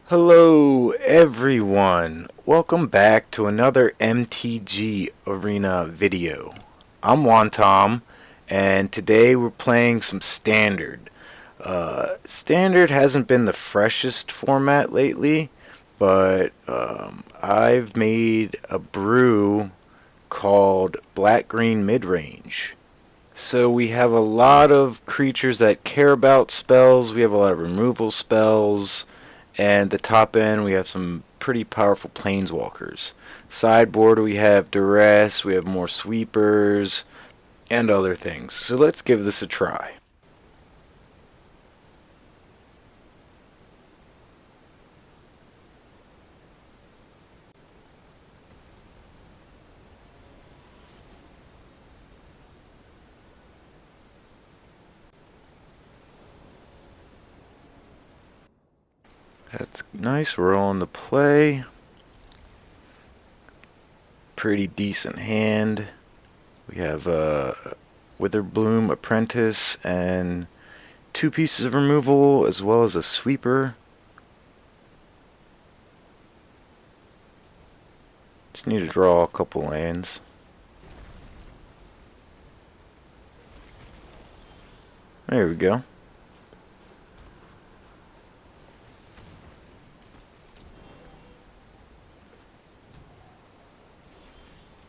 Hello everyone, welcome back to another MTG Arena video. I'm Wantom, and today we're playing some Standard. Standard hasn't been the freshest format lately, but I've made a brew called Black-Green Midrange. So we have a lot of creatures that care about spells, we have a lot of removal spells, and the top end we have some pretty powerful planeswalkers. Sideboard we have duress, we have more sweepers, and other things. So let's give this a try. That's nice, we're on the play. Pretty decent hand. We have Witherbloom Apprentice and two pieces of removal as well as a sweeper. Just need to draw a couple lands. There we go.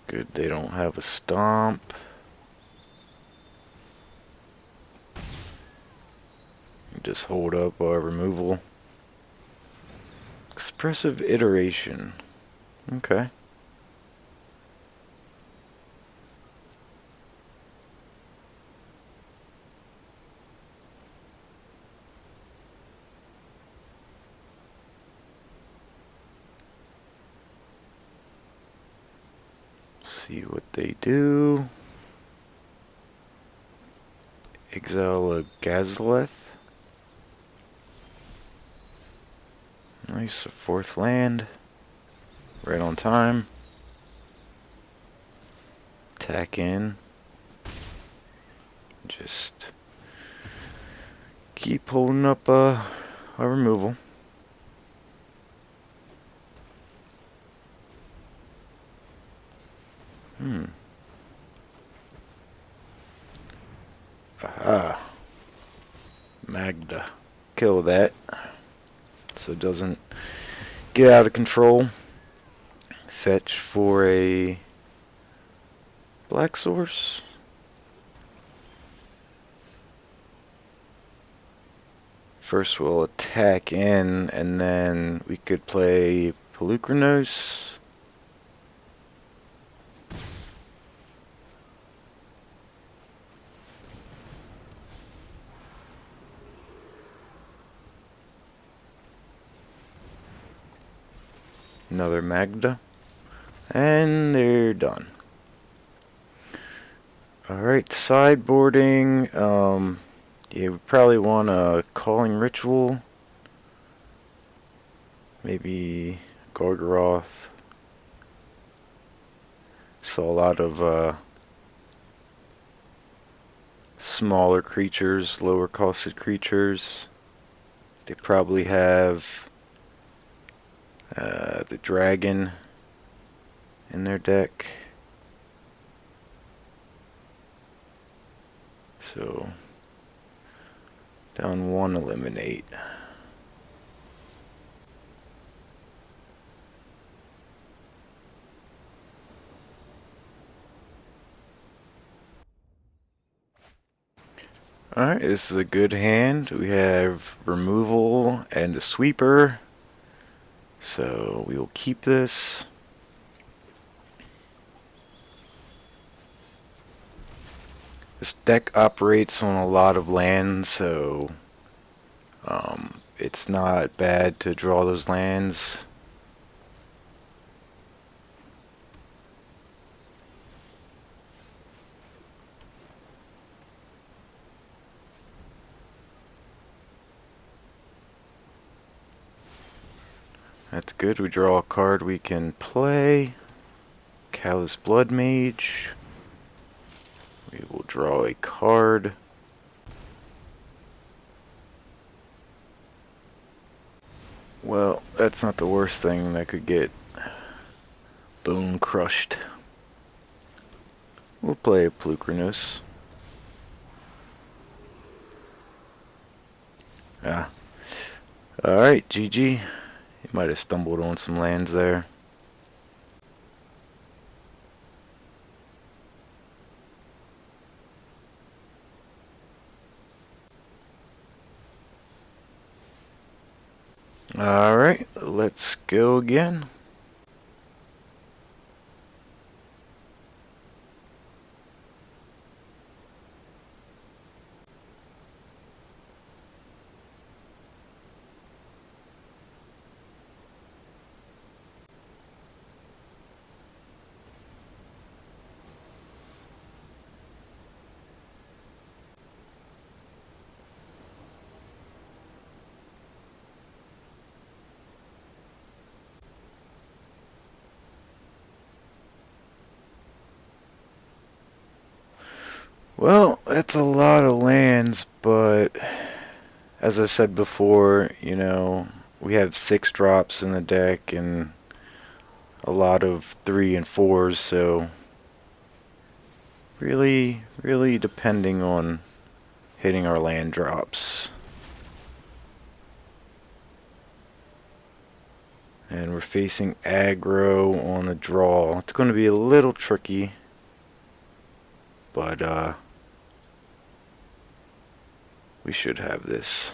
Good, they don't have a stomp. Just hold up our removal. Expressive iteration. Okay. See what they do. Exile a Gazaleth. Nice, a fourth land. Right on time. Attack in. Just keep holding up our removal. Aha. Magda. Kill that. So it doesn't get out of control. Fetch for a black source. First we'll attack in, and then we could play Pelucranos. Another Magda. And they're done. Alright, sideboarding. Yeah, we probably want a Calling Ritual. Maybe Gorgoroth. Saw a lot of smaller creatures, lower costed creatures. They probably have the dragon in their deck. So, down one, eliminate. Alright, this is a good hand. We have removal and a sweeper. So we will keep this. This deck operates on a lot of lands, so it's not bad to draw those lands. That's good. We draw a card we can play. Callous Blood Mage. We will draw a card. Well, that's not the worst thing that could get bone crushed. We'll play a Plucrinus. Ah. Alright, GG. You might have stumbled on some lands there. Alright, let's go again. Well, that's a lot of lands, but as I said before, you know, we have 6 drops in the deck and a lot of 3 and 4s, so really depending on hitting our land drops. And we're facing aggro on the draw. It's going to be a little tricky, but we should have this.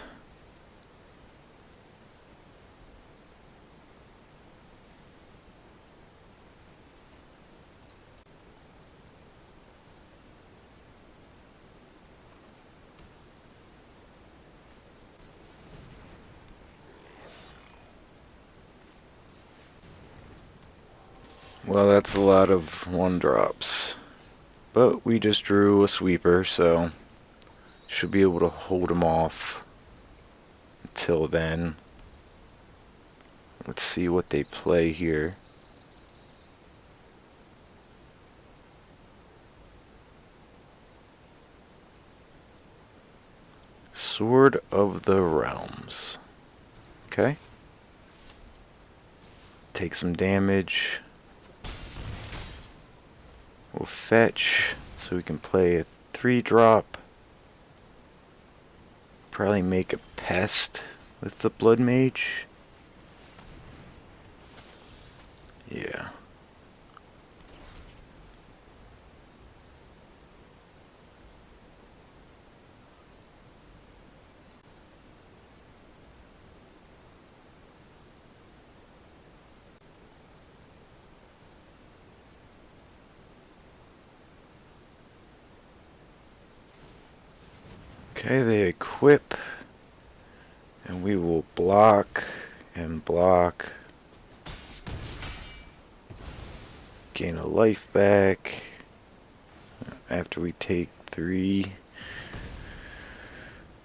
Well, that's a lot of 1-drops. But we just drew a sweeper, so should be able to hold him off until then. Let's see what they play here. Sword of the Realms. Okay. Take some damage. We'll fetch so we can play a 3-drop. Probably make a pest with the Blood Mage. Yeah. Okay, they equip, and we will block and block. Gain a life back after we take 3.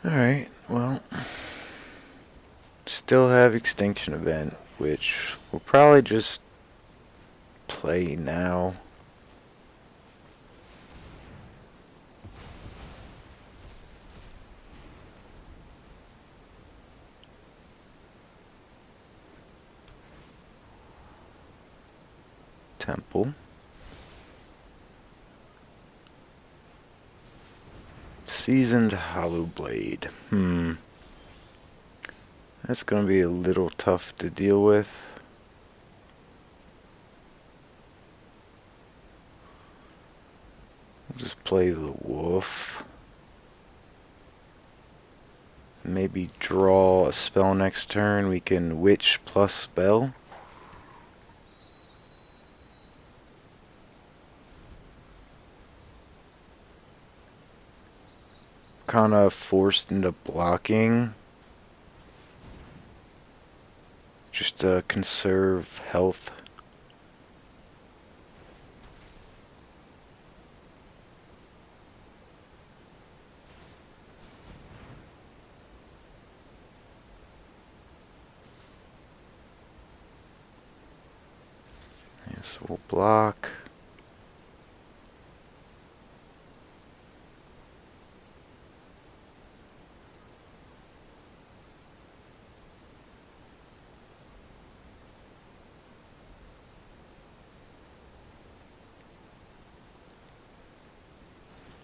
Alright, well, still have Extinction Event, which we'll probably just play now. Temple. Seasoned Hollow Blade. That's going to be a little tough to deal with. I'll just play the Wolf. Maybe draw a spell next turn. We can Witch plus spell. Kind of forced into blocking just to conserve health. Yes, we'll block.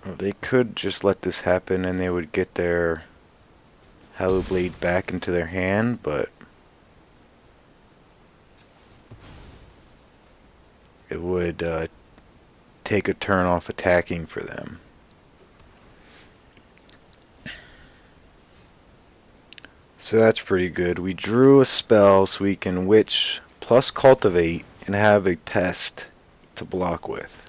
Well, they could just let this happen and they would get their Hollow Blade back into their hand, but it would take a turn off attacking for them. So that's pretty good. We drew a spell so we can Witch plus Cultivate and have a pest to block with.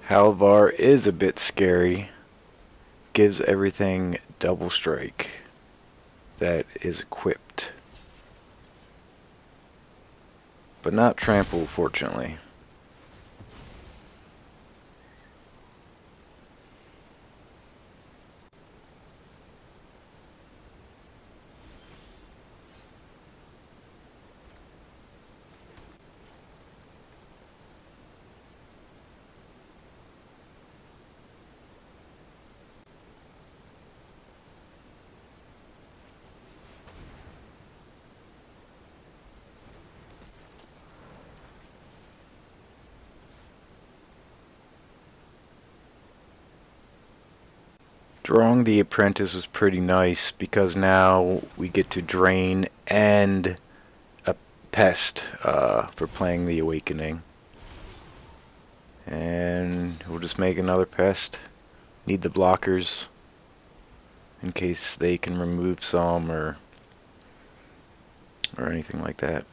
Halvar is a bit scary. Gives everything double strike that is equipped. But not trample, fortunately. Drawing the Apprentice was pretty nice because now we get to drain and a pest for playing the Awakening. And we'll just make another pest. Need the blockers in case they can remove some or anything like that.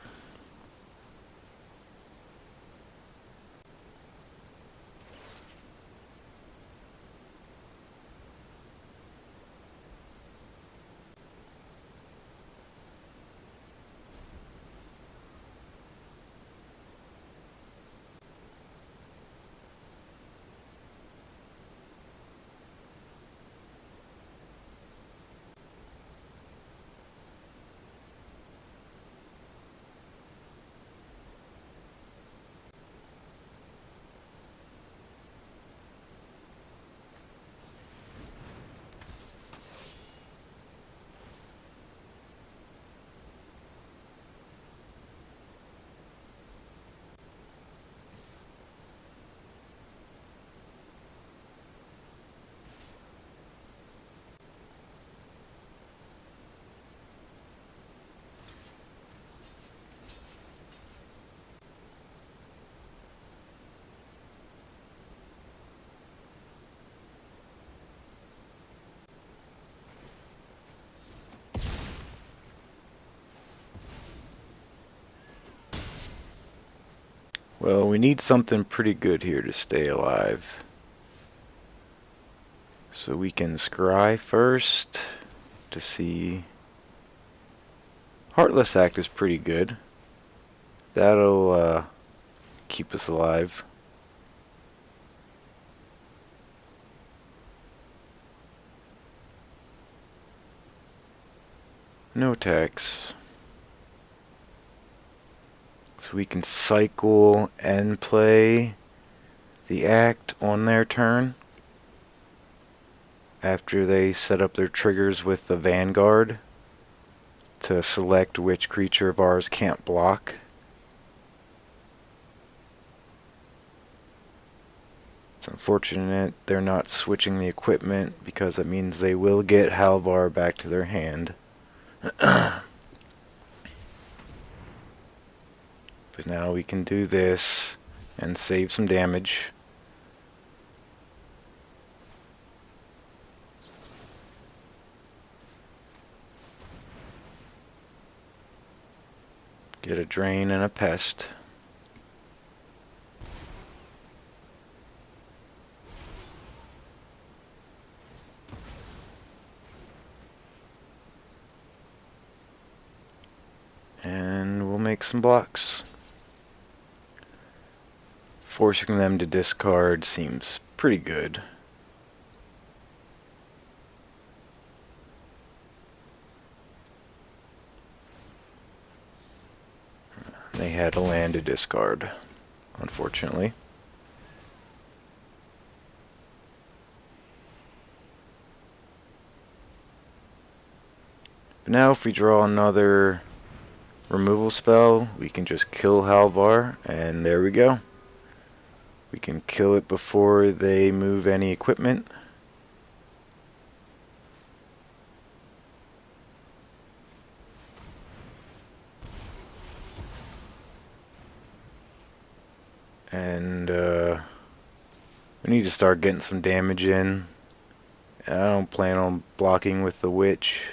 Well, we need something pretty good here to stay alive. So we can scry first to see. Heartless Act is pretty good. That'll keep us alive. No attacks. So we can cycle and play the act on their turn after they set up their triggers with the Vanguard to select which creature of ours can't block. It's unfortunate they're not switching the equipment because it means they will get Halvar back to their hand. But now we can do this and save some damage. Get a drain and a pest. And we'll make some blocks. Forcing them to discard seems pretty good. They had a land to discard, unfortunately. But now if we draw another removal spell, we can just kill Halvar, and there we go. We can kill it before they move any equipment. And we need to start getting some damage in. I don't plan on blocking with the witch.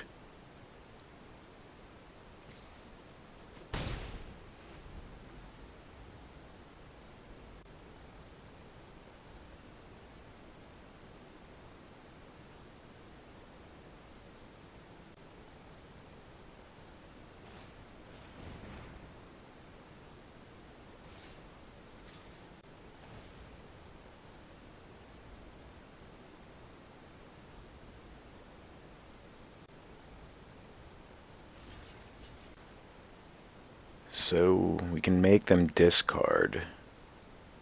So we can make them discard.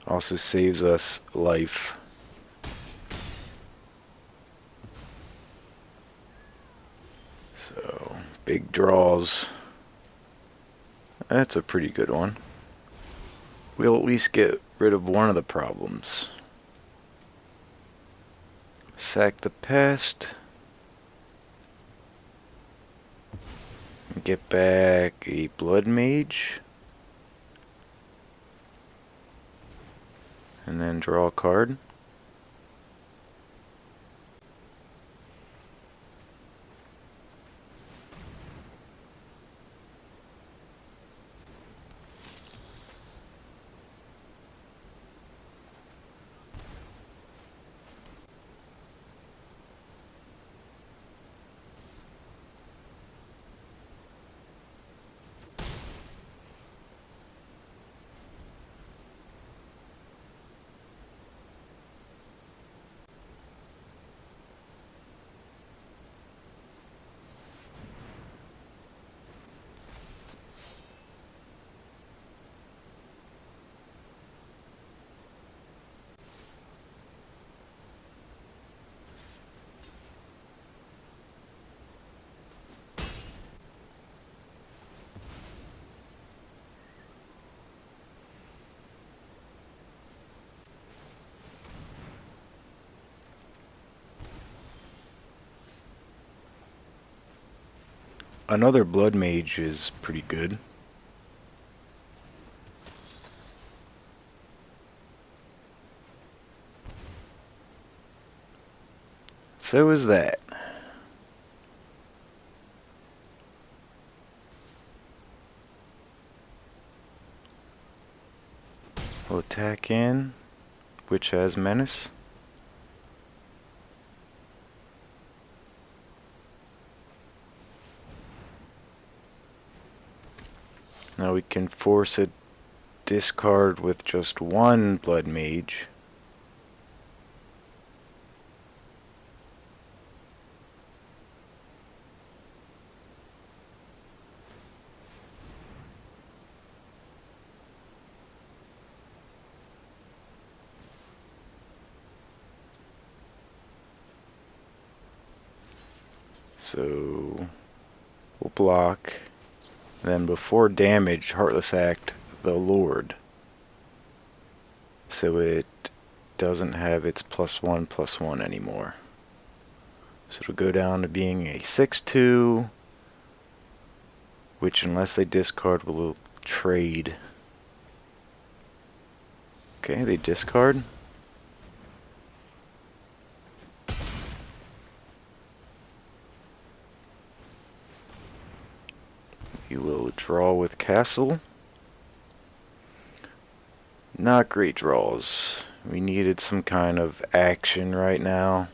Also saves us life. So big draws. That's a pretty good one. We'll at least get rid of one of the problems. Sack the pest. Get back a blood mage. And then draw a card. Another blood mage is pretty good. So is that. We'll attack in, which has menace. Now we can force a discard with just one blood mage. So we'll block. Then before damage, Heartless Act the Lord. So it doesn't have its +1/+1 anymore. So it'll go down to being a 6/2, which unless they discard will trade. Okay, they discard. You will draw with castle. Not great draws. We needed some kind of action right now.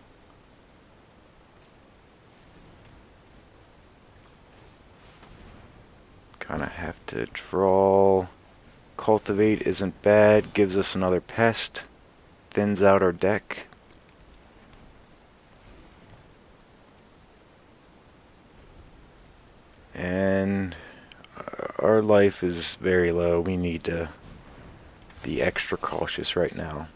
Kind of have to draw Cultivate isn't bad, gives us another pest, thins out our deck. And our life is very low. We need to be extra cautious right now.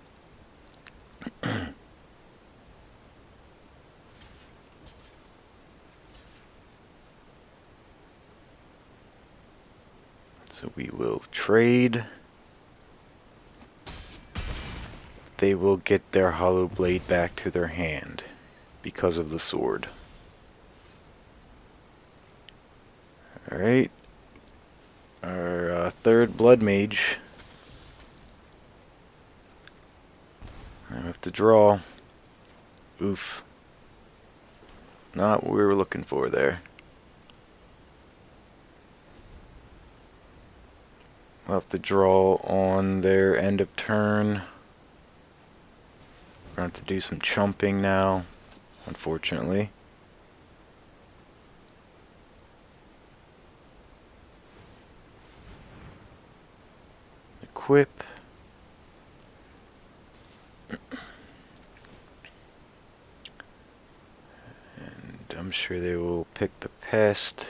So we will trade. They will get their hollow blade back to their hand because of the sword. Alright. Our third blood mage. I have to draw. Oof. Not what we were looking for there. We'll have to draw on their end of turn. We're going to have to do some chumping now, unfortunately. Equip. And I'm sure they will pick the pest.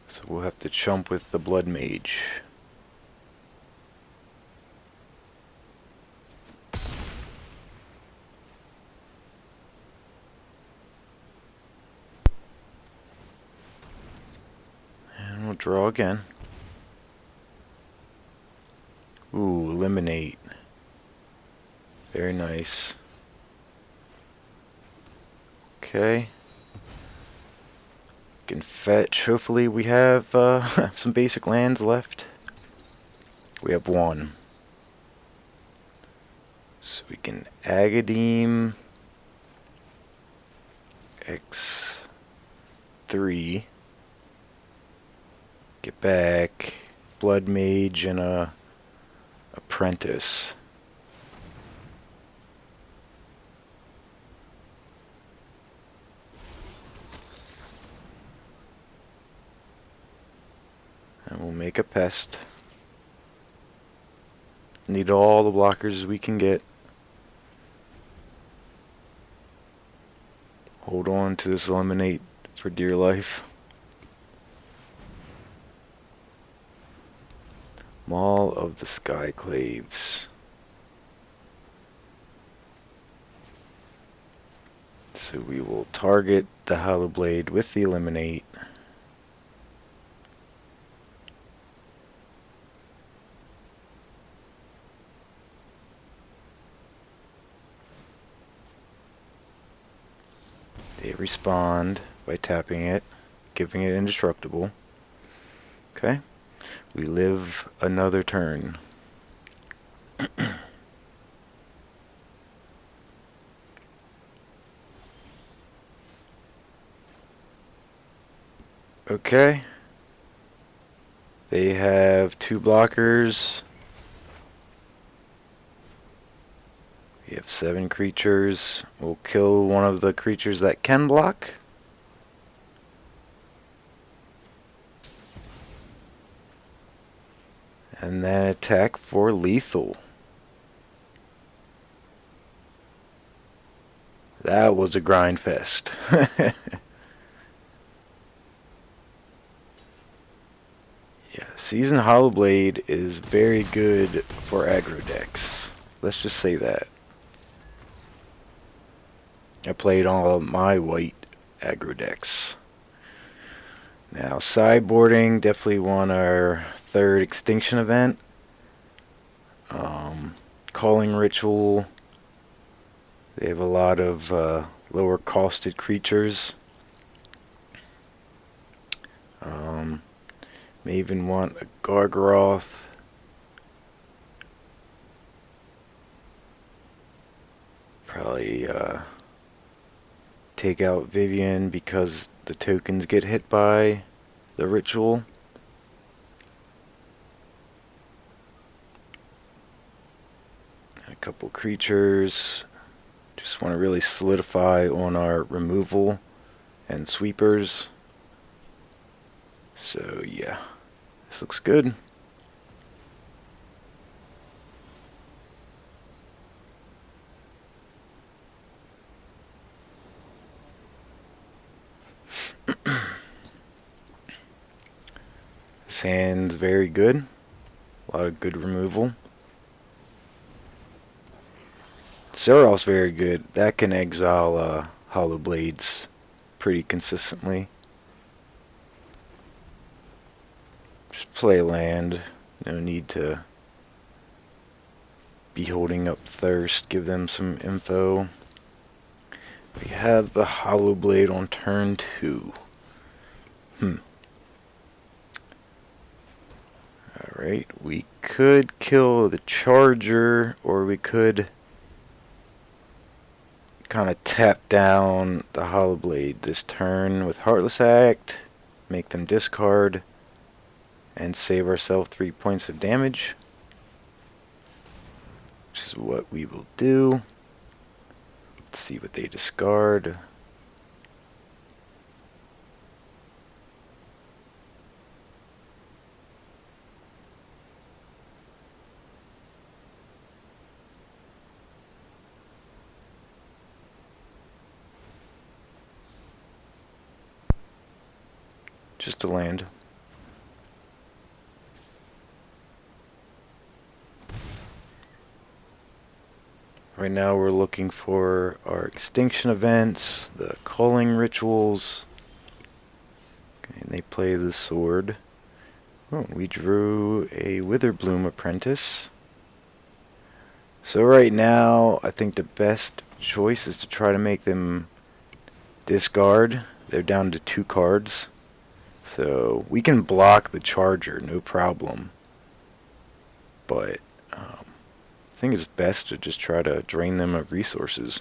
So we'll have to chump with the blood mage. And we'll draw again. Ooh, eliminate. Very nice. Okay. Can fetch. Hopefully we have some basic lands left. We have one. So we can Agademe X3. Get back Blood Mage and a Apprentice. And we'll make a pest. Need all the blockers we can get. Hold on to this eliminate for dear life. Maul of the Skyclaves. So we will target the Hollow Blade with the eliminate. They respond by tapping it, giving it indestructible. Okay. We live another turn. Okay. They have 2 blockers. We have 7 creatures. We'll kill one of the creatures that can block. And then attack for lethal. That was a grind fest. Yeah, Seasoned Hollowblade is very good for aggro decks. Let's just say that. I played all of my white aggro decks. Now, sideboarding, definitely won our 3rd extinction event. Calling Ritual. They have a lot of lower costed creatures. May even want a Gargaroth. Probably take out Vivian because the tokens get hit by the ritual. A couple creatures. Just want to really solidify on our removal and sweepers. So yeah, this looks good. This hand's very good. A lot of good removal. Seral's very good. That can exile Hollow Blades pretty consistently. Just play land. No need to be holding up Thirst. Give them some info. We have the Hollow Blade on turn 2. Alright, we could kill the Charger, or we could kind of tap down the Hollow Blade this turn with Heartless Act, make them discard, and save ourselves 3 points of damage, which is what we will do. Let's see what they discard. Just a land. Right now we're looking for our extinction events, the culling rituals. Okay, and they play the sword. Oh, we drew a Witherbloom Apprentice. So right now, I think the best choice is to try to make them discard. They're down to 2 cards. So we can block the Charger, no problem. But I think it's best to just try to drain them of resources.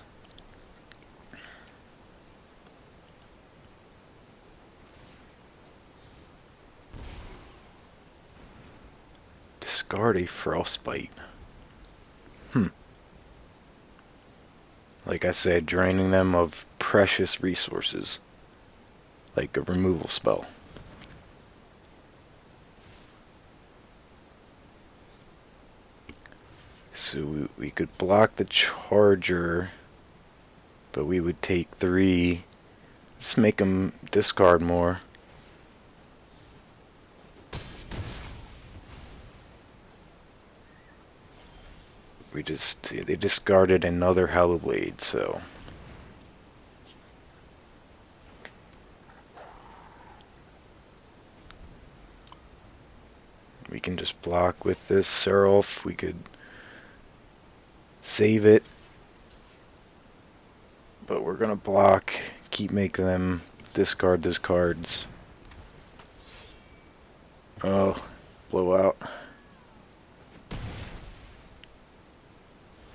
Discard a Frostbite. Like I said, draining them of precious resources. Like a removal spell. So we could block the Charger, but we would take 3. Just make them discard more. They discarded another Hollow Blade, so we can just block with this Seraph. We could save it, but we're gonna block, keep making them discard those cards. Oh, blowout.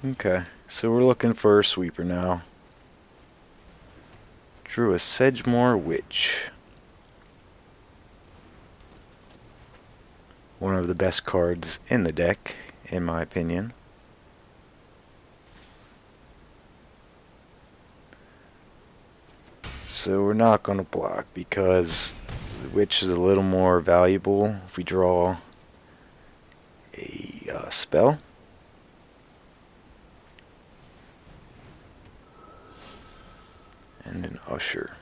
Okay, so we're looking for a sweeper now. Drew a Sedgemoor Witch. One of the best cards in the deck, in my opinion. So we're not going to block because the Witch is a little more valuable if we draw a spell. And an Usher.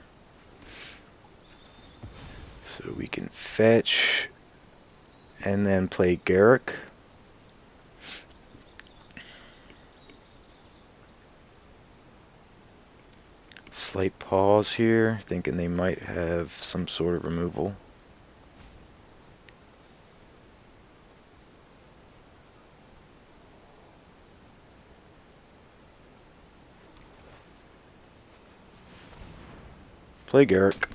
So we can fetch and then play Garrick. Slight pause here, thinking they might have some sort of removal. Play Garrick.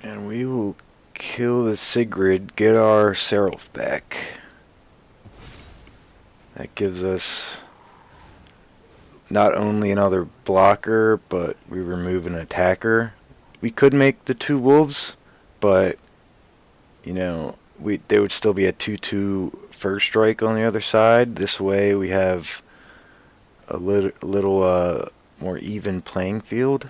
And we will kill the Sigrid, get our Seraph back. That gives us not only another blocker, but we remove an attacker. We could make the 2 wolves, but you know, there would still be a 2/2 first strike on the other side. This way we have a little more even playing field.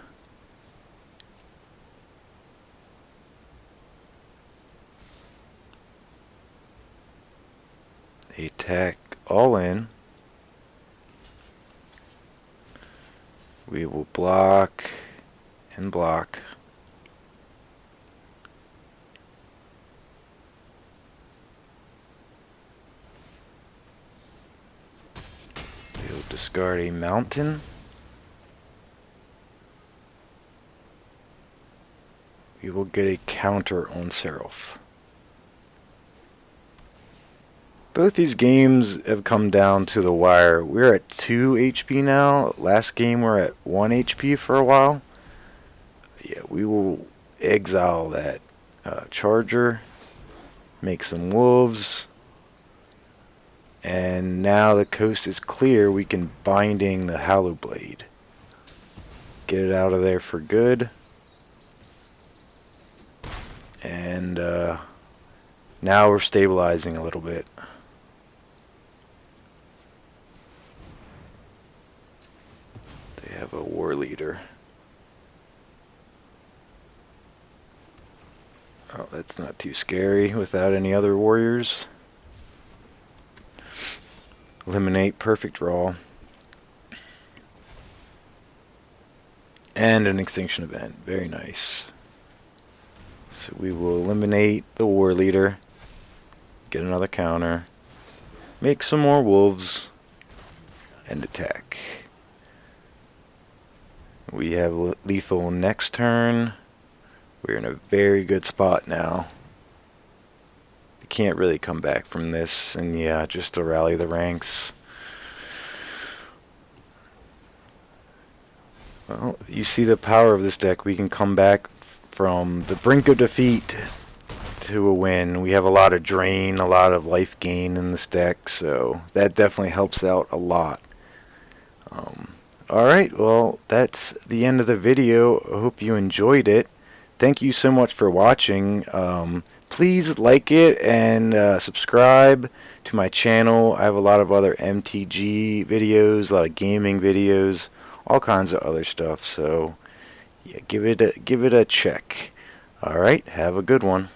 They attack all in. We will block and block. We will discard a mountain. We will get a counter on Seraph. Both these games have come down to the wire. We're at 2 HP now. Last game we're at 1 HP for a while. Yeah, we will exile that charger, make some wolves, and now the coast is clear. We can binding the Hallow Blade. Get it out of there for good. And now we're stabilizing a little bit. They have a war leader. Oh, that's not too scary without any other warriors. Eliminate, perfect draw. And an extinction event, very nice. So we will eliminate the war leader, get another counter, make some more wolves, and attack. We have lethal next turn. We're in a very good spot now. You can't really come back from this, and yeah, just to rally the ranks. Well, you see the power of this deck. We can come back from the brink of defeat to a win. We have a lot of drain, a lot of life gain in this deck, so that definitely helps out a lot. Alright, well, that's the end of the video. I hope you enjoyed it. Thank you so much for watching. Please like it and subscribe to my channel. I have a lot of other MTG videos, a lot of gaming videos, all kinds of other stuff. So yeah, give it a check. All right, have a good one.